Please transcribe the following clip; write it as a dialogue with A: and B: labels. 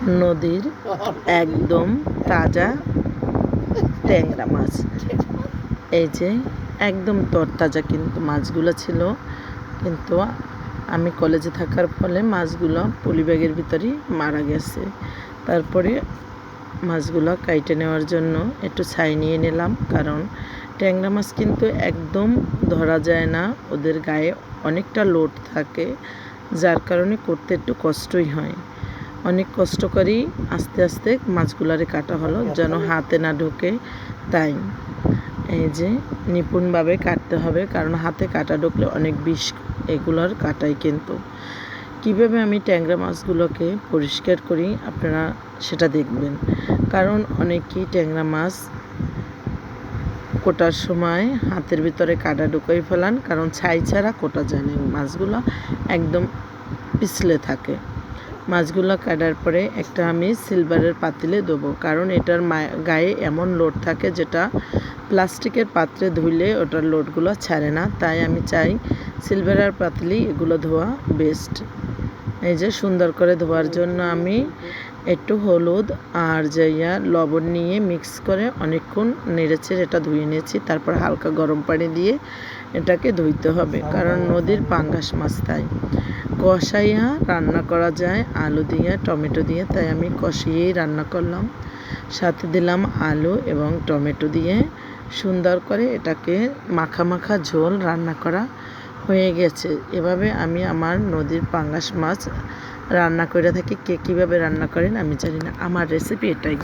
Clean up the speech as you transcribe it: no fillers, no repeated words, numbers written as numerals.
A: নদীর একদম তাজা ট্যাংরা মাছ। এই যে একদম তরতাজা কিন্তু মাছগুলো ছিল, কিন্তু আমি কলেজে থাকার ফলে মাছগুলো পলিব্যাগের ভিতরেই মারা গেছে। তারপরে মাছগুলো কাইটে নেওয়ার জন্য একটু ছাই নিয়ে নিলাম, কারণ ট্যাংরা মাছ কিন্তু একদম ধরা যায় না, ওদের গায়ে অনেকটা লোড থাকে, যার কারণে করতে একটু কষ্টই হয়। অনেক কষ্ট করেই আস্তে আস্তে মাছগুলারে কাটা হলো, যেন হাতে না ঢোকে। তাই এই যে নিপুণভাবে কাটতে হবে, কারণ হাতে কাটা ঢুকলে অনেক বিষ এগুলোর কাটাই। কিন্তু কীভাবে আমি ট্যাংরা মাছগুলোকে পরিষ্কার করি আপনারা সেটা দেখবেন, কারণ অনেকেই ট্যাংরা মাছ কোটার সময় হাতের ভিতরে কাটা ঢুকাই ফেলান, কারণ ছাই ছাড়া কোটা যায় না, মাছগুলো একদম পিছলে থাকে। মাছগুলো কাটার পরে একটা আমি সিলভারের পাতিলে দেবো, কারণ এটার গায়ে এমন লোড থাকে যেটা প্লাস্টিকের পাত্রে ধুইলে ওটার লোডগুলো ছাড়ে না। তাই আমি চাই সিলভারের পাতিলেই এগুলো ধোয়া বেস্ট। এই যে সুন্দর করে ধোয়ার জন্য আমি একটু হলুদ আর লবণ নিয়ে মিক্স করে অনেকক্ষণ নেড়েচেড়ে এটা ধুয়ে নিয়েছি। তারপর হালকা গরম পানি দিয়ে এটাকে ধুইতে হবে, কারণ নদীর পাঙ্গাস মাছ। তাই কষাইয়া রান্না করা যায় আলু দিয়ে, টমেটো দিয়ে, তাই আমি কষিয়েই রান্না করলাম। সাথে দিলাম আলু এবং টমেটো দিয়ে সুন্দর করে এটাকে মাখা মাখা ঝোল রান্না করা হয়ে গেছে। এভাবে আমি আমার নদীর পাঙ্গাস মাছ রান্না করে থাকি। কে কীভাবে রান্না করেন আমি জানি না, আমার রেসিপি এটাই।